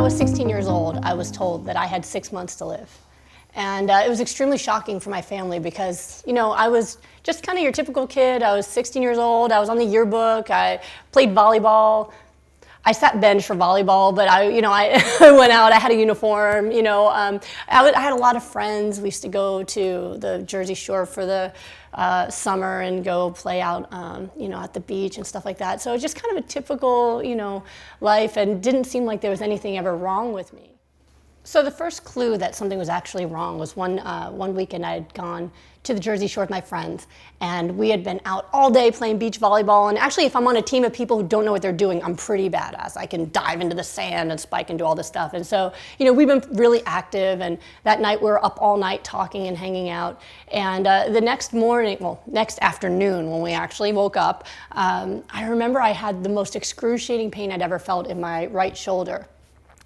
was 16 years old, I was told that I had 6 months to live. And it was extremely shocking for my family because, I was just kind of your typical kid. I was 16 years old. I was on the yearbook. I played volleyball. I sat bench for volleyball, but I went out. I had a uniform. I had a lot of friends. We used to go to the Jersey Shore for the summer and go play out, at the beach and stuff like that. So it was just kind of a typical, life, and didn't seem like there was anything ever wrong with me. So the first clue that something was actually wrong was one weekend I had gone to the Jersey Shore with my friends, and we had been out all day playing beach volleyball. And actually, if I'm on a team of people who don't know what they're doing, I'm pretty badass. I can dive into the sand and spike and do all this stuff. And so, we've been really active. And that night, we were up all night talking and hanging out. And the next afternoon, when we actually woke up, I remember I had the most excruciating pain I'd ever felt in my right shoulder.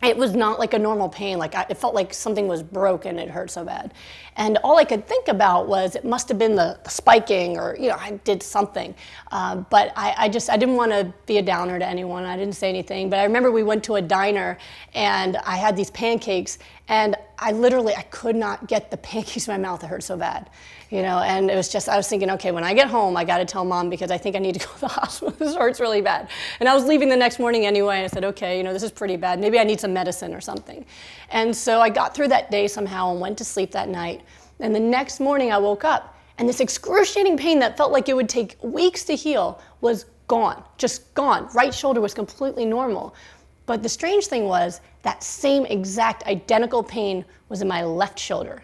It was not like a normal pain. It felt like something was broken. It hurt so bad. And all I could think about was it must have been the spiking, or, I did something. But I didn't want to be a downer to anyone. I didn't say anything. But I remember we went to a diner and I had these pancakes, and I could not get the pancakes in my mouth. It hurt so bad. And it was just, I was thinking, okay, when I get home, I got to tell Mom because I think I need to go to the hospital. This hurts really bad. And I was leaving the next morning anyway. I said, okay, this is pretty bad. Maybe I need some medicine or something. And so I got through that day somehow and went to sleep that night. And the next morning I woke up, and this excruciating pain that felt like it would take weeks to heal was gone, just gone. Right shoulder was completely normal. But the strange thing was that same exact identical pain was in my left shoulder.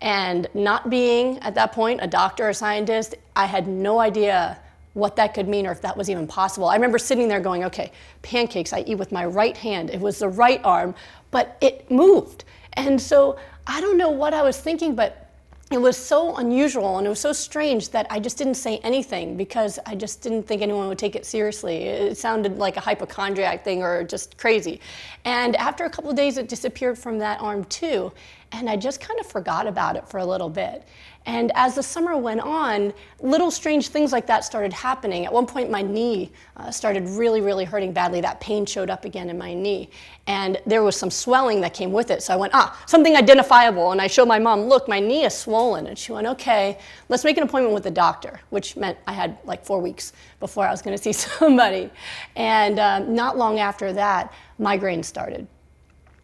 And not being, at that point, a doctor or scientist, I had no idea what that could mean or if that was even possible. I remember sitting there going, okay, pancakes I eat with my right hand. It was the right arm, but it moved. And so I don't know what I was thinking, but it was so unusual and it was so strange that I just didn't say anything because I just didn't think anyone would take it seriously. It sounded like a hypochondriac thing or just crazy. And after a couple of days, it disappeared from that arm too. And I just kind of forgot about it for a little bit. And as the summer went on, little strange things like that started happening. At one point, my knee started really, really hurting badly. That pain showed up again in my knee. And there was some swelling that came with it. So I went, something identifiable. And I showed my mom, look, my knee is swollen. And she went, okay, let's make an appointment with the doctor, which meant I had like 4 weeks before I was going to see somebody. And not long after that, migraines started.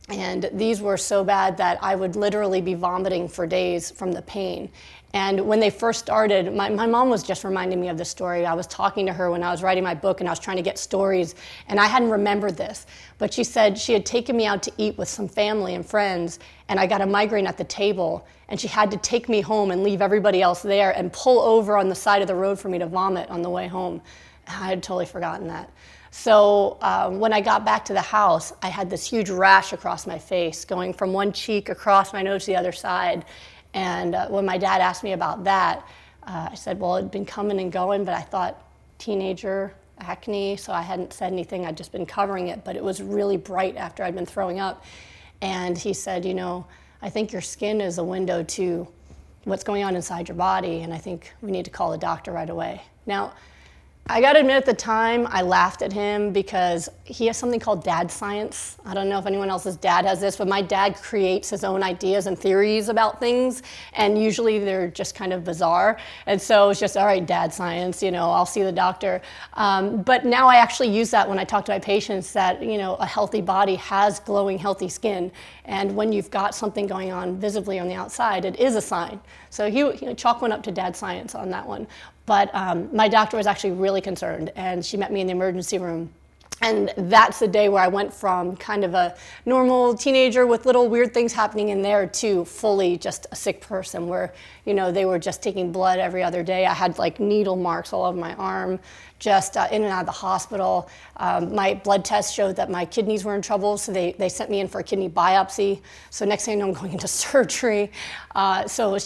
And these were so bad that I would literally be vomiting for days from the pain. And when they first started, my mom was just reminding me of this story. I was talking to her when I was writing my book and I was trying to get stories, and I hadn't remembered this. But she said she had taken me out to eat with some family and friends, and I got a migraine at the table, and she had to take me home and leave everybody else there and pull over on the side of the road for me to vomit on the way home. I had totally forgotten that. So when I got back to the house, I had this huge rash across my face, going from one cheek across my nose to the other side. And when my dad asked me about that, I said, well, it'd been coming and going, but I thought teenager acne, so I hadn't said anything. I'd just been covering it, but it was really bright after I'd been throwing up. And he said, I think your skin is a window to what's going on inside your body, and I think we need to call a doctor right away. Now, I gotta admit, at the time, I laughed at him because he has something called dad science. I don't know if anyone else's dad has this, but my dad creates his own ideas and theories about things, and usually they're just kind of bizarre. And so it's just, all right, dad science, I'll see the doctor. But now I actually use that when I talk to my patients that, a healthy body has glowing, healthy skin. And when you've got something going on visibly on the outside, it is a sign. So he chalk went up to dad science on that one. But my doctor was actually really concerned, and she met me in the emergency room. And that's the day where I went from kind of a normal teenager with little weird things happening in there to fully just a sick person where, they were just taking blood every other day. I had like needle marks all over my arm, just in and out of the hospital. My blood test showed that my kidneys were in trouble, so they sent me in for a kidney biopsy. So next thing I know, I'm going into surgery. So it was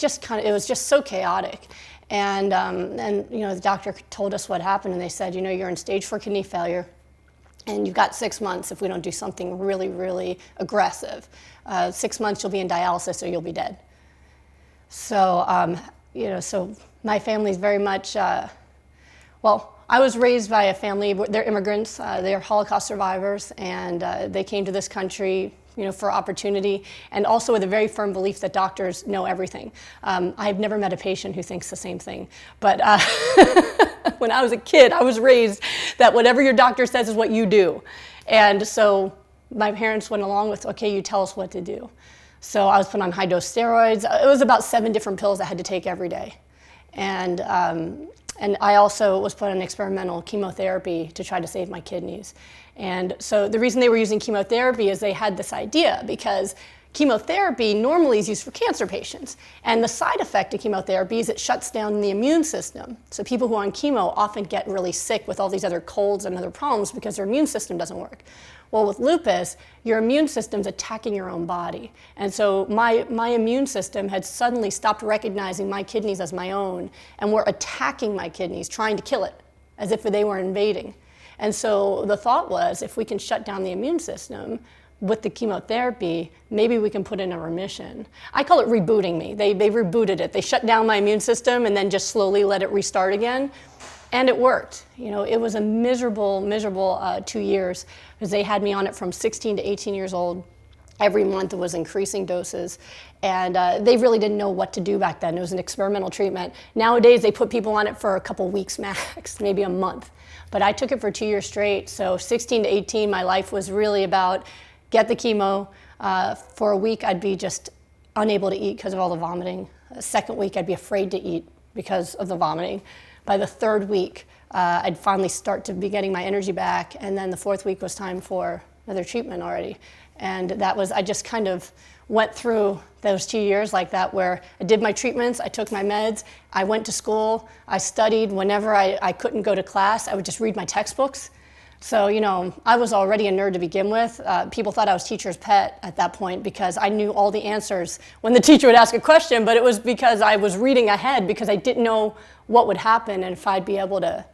just so chaotic. And the doctor told us what happened, and they said, you're in stage 4 kidney failure, and you've got 6 months if we don't do something really, really aggressive. 6 months you'll be in dialysis or you'll be dead. So, so my family's very much, I was raised by a family, they're immigrants, they're Holocaust survivors, and they came to this country for opportunity, and also with a very firm belief that doctors know everything. I've never met a patient who thinks the same thing, but when I was a kid, I was raised that whatever your doctor says is what you do. And so my parents went along with, okay, you tell us what to do. So I was put on high-dose steroids. It was about 7 different pills I had to take every day. And I also was put on experimental chemotherapy to try to save my kidneys. And so the reason they were using chemotherapy is they had this idea, because chemotherapy normally is used for cancer patients. And the side effect of chemotherapy is it shuts down the immune system. So people who are on chemo often get really sick with all these other colds and other problems because their immune system doesn't work. Well, with lupus, your immune system's attacking your own body. And so my immune system had suddenly stopped recognizing my kidneys as my own and were attacking my kidneys, trying to kill it, as if they were invading. And so the thought was, if we can shut down the immune system with the chemotherapy, maybe we can put in a remission. I call it rebooting me. They rebooted it. They shut down my immune system and then just slowly let it restart again. And it worked. It was a miserable 2 years, because they had me on it from 16 to 18 years old. Every month it was increasing doses. And they really didn't know what to do back then. It was an experimental treatment. Nowadays they put people on it for a couple weeks max, maybe a month. But I took it for 2 years straight. So 16 to 18, my life was really about get the chemo. For a week I'd be just unable to eat because of all the vomiting. The second week I'd be afraid to eat because of the vomiting. By the third week, I'd finally start to be getting my energy back, and then the fourth week was time for another treatment already. And that was, I just kind of went through those 2 years like that, where I did my treatments, I took my meds, I went to school, I studied. Whenever I couldn't go to class, I would just read my textbooks. So, I was already a nerd to begin with. People thought I was teacher's pet at that point because I knew all the answers when the teacher would ask a question, but it was because I was reading ahead, because I didn't know what would happen and if I'd be able to,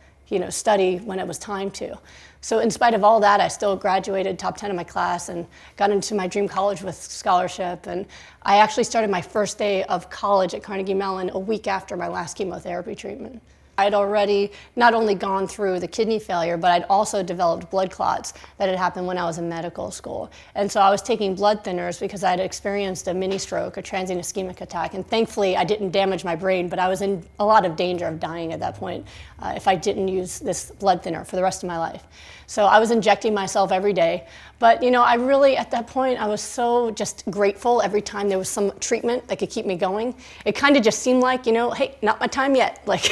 study when it was time to. So in spite of all that, I still graduated top 10 in my class and got into my dream college with scholarship. And I actually started my first day of college at Carnegie Mellon a week after my last chemotherapy treatment. I'd already not only gone through the kidney failure, but I'd also developed blood clots that had happened when I was in medical school. And so I was taking blood thinners because I'd experienced a mini stroke, a transient ischemic attack. And thankfully, I didn't damage my brain, but I was in a lot of danger of dying at that point if I didn't use this blood thinner for the rest of my life. So I was injecting myself every day. But I really, at that point, I was so just grateful every time there was some treatment that could keep me going. It kind of just seemed like, hey, not my time yet. Like,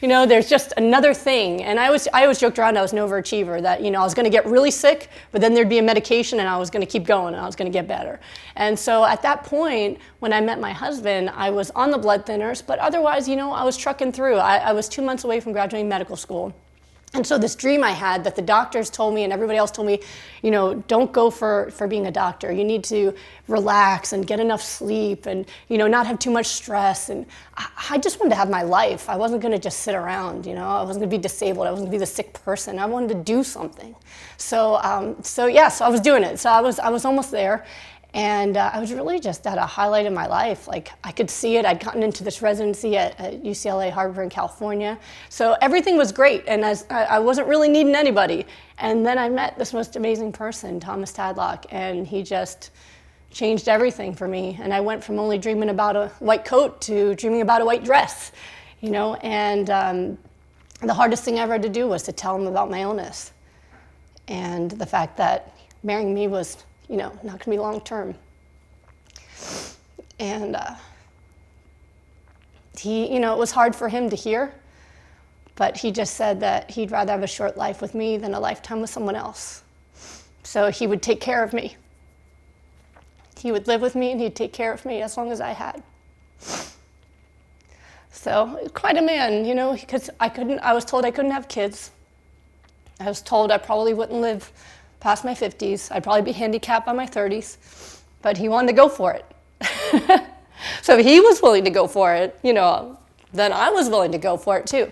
there's just another thing. And I always joked around I was an overachiever, that, I was going to get really sick, but then there'd be a medication and I was going to keep going and I was going to get better. And so at that point, when I met my husband, I was on the blood thinners, but otherwise, I was trucking through. I was 2 months away from graduating medical school. And so this dream I had that the doctors told me and everybody else told me, don't go for being a doctor. You need to relax and get enough sleep and, not have too much stress. And I just wanted to have my life. I wasn't going to just sit around, I wasn't going to be disabled. I wasn't going to be the sick person. I wanted to do something. So I was doing it. So I was almost there. And I was really just at a highlight in my life. Like, I could see it. I'd gotten into this residency at UCLA Harbor in California. So everything was great, and I wasn't really needing anybody. And then I met this most amazing person, Thomas Tadlock, and he just changed everything for me. And I went from only dreaming about a white coat to dreaming about a white dress, And the hardest thing I ever had to do was to tell him about my illness and the fact that marrying me was not going to be long term. And it was hard for him to hear, but he just said that he'd rather have a short life with me than a lifetime with someone else. So he would take care of me. He would live with me and he'd take care of me as long as I had. So quite a man, because I was told I couldn't have kids. I was told I probably wouldn't live past my 50s. I'd probably be handicapped by my 30s, but he wanted to go for it. So if he was willing to go for it, then I was willing to go for it too.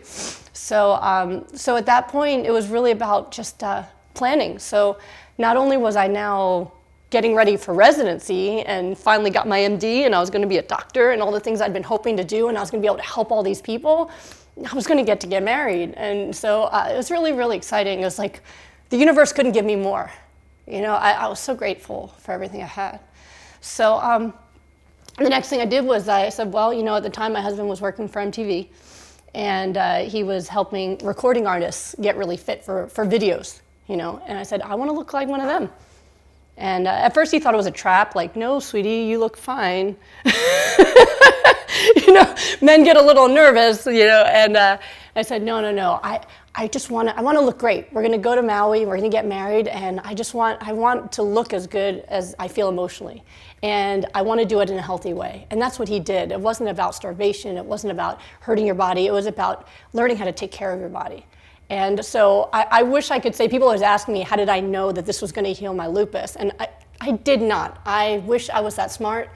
So at that point, it was really about just planning. So not only was I now getting ready for residency and finally got my MD and I was going to be a doctor and all the things I'd been hoping to do and I was going to be able to help all these people, I was going to get married. And so it was really, really exciting. It was like, the universe couldn't give me more. I was so grateful for everything I had. So the next thing I did was I said, well, at the time my husband was working for MTV, and he was helping recording artists get really fit for videos, and I said, I want to look like one of them. And at first he thought it was a trap, like, no, sweetie, you look fine. Men get a little nervous, and I said, no, I want to look great. We're going to go to Maui, we're going to get married, and I want to look as good as I feel emotionally. And I want to do it in a healthy way. And that's what he did. It wasn't about starvation, it wasn't about hurting your body, it was about learning how to take care of your body. And so I wish I could say, people always ask me, how did I know that this was going to heal my lupus? And I did not. I wish I was that smart.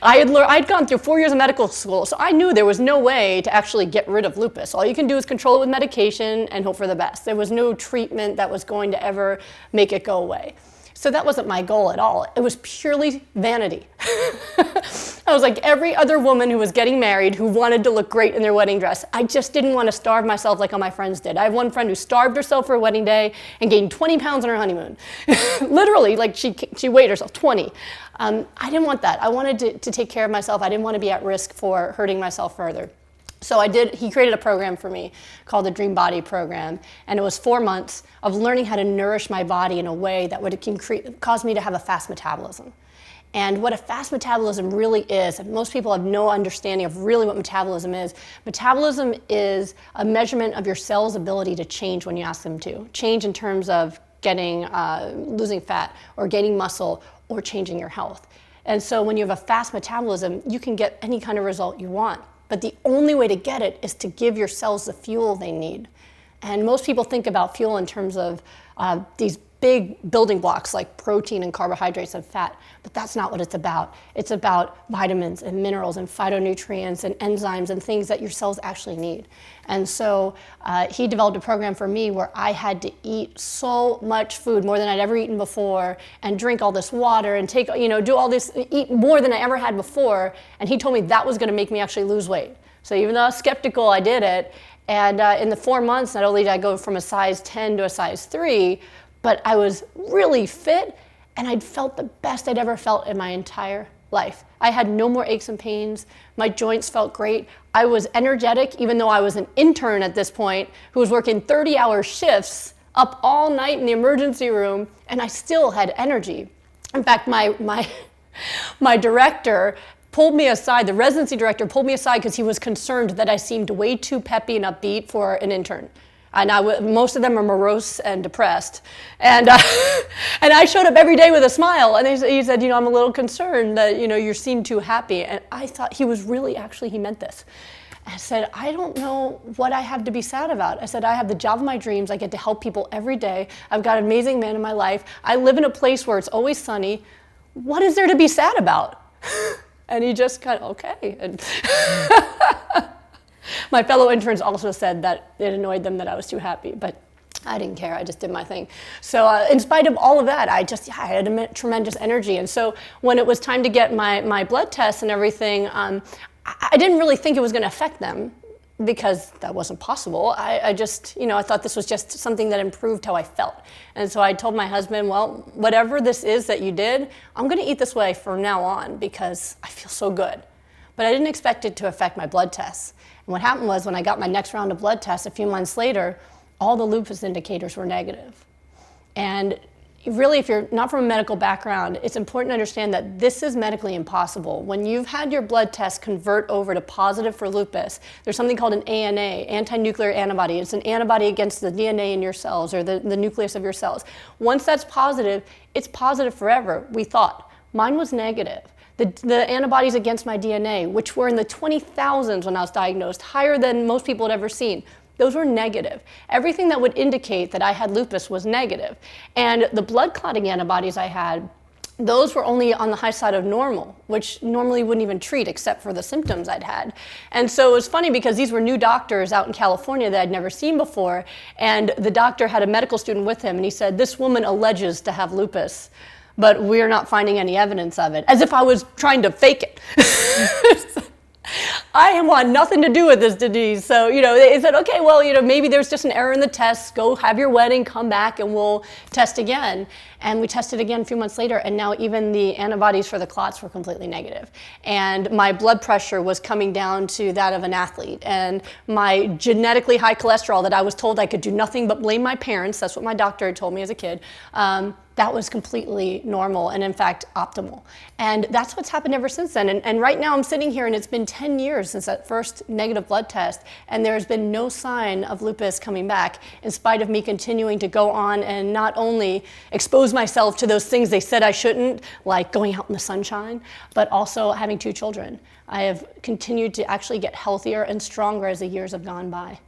I'd gone through 4 years of medical school, so I knew there was no way to actually get rid of lupus. All you can do is control it with medication and hope for the best. There was no treatment that was going to ever make it go away. So that wasn't my goal at all. It was purely vanity. I was like every other woman who was getting married who wanted to look great in their wedding dress. I just didn't want to starve myself like all my friends did. I have one friend who starved herself for her wedding day and gained 20 pounds on her honeymoon. Literally, like she weighed herself 20. I didn't want that. I wanted to take care of myself. I didn't want to be at risk for hurting myself further. So he created a program for me called the Dream Body Program, and it was 4 months of learning how to nourish my body in a way that would cause me to have a fast metabolism. And what a fast metabolism really is, and most people have no understanding of really what metabolism is a measurement of your cell's ability to change when you ask them to. Change in terms of losing fat, or gaining muscle, or changing your health. And so when you have a fast metabolism, you can get any kind of result you want. But the only way to get it is to give your cells the fuel they need. And most people think about fuel in terms of these big building blocks like protein and carbohydrates and fat, but that's not what it's about. It's about vitamins and minerals and phytonutrients and enzymes and things that your cells actually need. And so he developed a program for me where I had to eat so much food, more than I'd ever eaten before, and drink all this water and do all this, eat more than I ever had before. And he told me that was going to make me actually lose weight. So even though I was skeptical, I did it. And in the 4 months, not only did I go from a size 10 to a size 3, but I was really fit, and I'd felt the best I'd ever felt in my entire life. I had no more aches and pains. My joints felt great. I was energetic, even though I was an intern at this point who was working 30-hour shifts up all night in the emergency room, and I still had energy. In fact, my director pulled me aside, the residency director pulled me aside because he was concerned that I seemed way too peppy and upbeat for an intern. And most of them are morose and depressed. And I showed up every day with a smile. And he said, I'm a little concerned that, you seem too happy. And I thought he meant this. I said, I don't know what I have to be sad about. I said, I have the job of my dreams. I get to help people every day. I've got an amazing man in my life. I live in a place where it's always sunny. What is there to be sad about? And he just kind of, okay. And my fellow interns also said that it annoyed them that I was too happy, but I didn't care. I just did my thing. So in spite of all of that, I had tremendous energy. And so when it was time to get my blood tests and everything, I didn't really think it was going to affect them because that wasn't possible. I thought this was just something that improved how I felt. And so I told my husband, well, whatever this is that you did, I'm going to eat this way from now on because I feel so good. But I didn't expect it to affect my blood tests. And what happened was when I got my next round of blood tests a few months later, all the lupus indicators were negative. And really, if you're not from a medical background, it's important to understand that this is medically impossible. When you've had your blood test convert over to positive for lupus, there's something called an ANA, anti-nuclear antibody. It's an antibody against the DNA in your cells or the nucleus of your cells. Once that's positive, it's positive forever, we thought. Mine was negative. The antibodies against my DNA, which were in the 20,000s when I was diagnosed, higher than most people had ever seen, those were negative. Everything that would indicate that I had lupus was negative. And the blood clotting antibodies I had, those were only on the high side of normal, which normally wouldn't even treat except for the symptoms I'd had. And so it was funny because these were new doctors out in California that I'd never seen before. And the doctor had a medical student with him, and he said, "This woman alleges to have lupus, but we're not finding any evidence of it," as if I was trying to fake it. I want nothing to do with this disease. So, they said, okay, well, maybe there's just an error in the test. Go have your wedding, come back, and we'll test again. And we tested again a few months later, and now even the antibodies for the clots were completely negative. And my blood pressure was coming down to that of an athlete. And my genetically high cholesterol that I was told I could do nothing but blame my parents, that's what my doctor had told me as a kid, that was completely normal and, in fact, optimal. And that's what's happened ever since then. And right now I'm sitting here, and it's been 10 years since that first negative blood test, and there's been no sign of lupus coming back, in spite of me continuing to go on and not only expose myself to those things they said I shouldn't, like going out in the sunshine, but also having 2 children. I have continued to actually get healthier and stronger as the years have gone by.